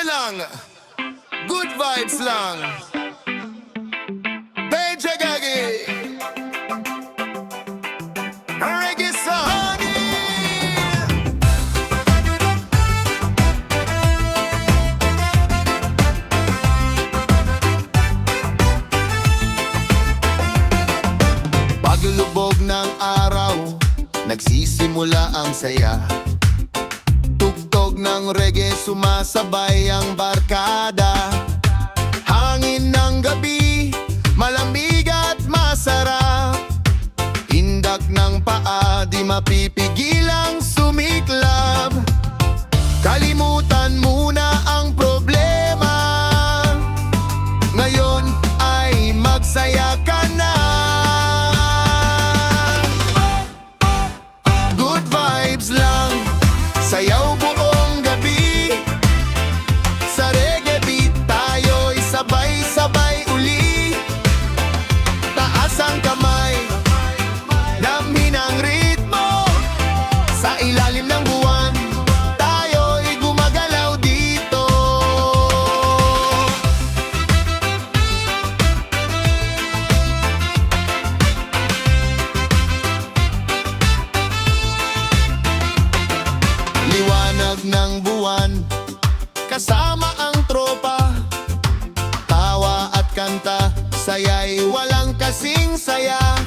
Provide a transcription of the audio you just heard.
lang, good vibes lang. Peja Gagi, reggae song. Paglubog ng araw, nagsisimula ang saya. Tugtog ng reggae, sumasabay ang barkada. Hangin ng gabi, malamig at masarap. Indak ng paa, di mapipigilang sumiklab. Kalimutan muna ang problema, ngayon ay magsaya ka na. Good vibes lang, sayaw buong gabi. Sa reggae beat tayo'y sabay-sabay uli. Taas ang kamay, damhin ang ritmo. Sa ilalim ng buwan, tayo'y gumagalaw dito. Liwanag ng buwan, kasama ang tropa. Tawa at kanta, saya'y walang kasing saya.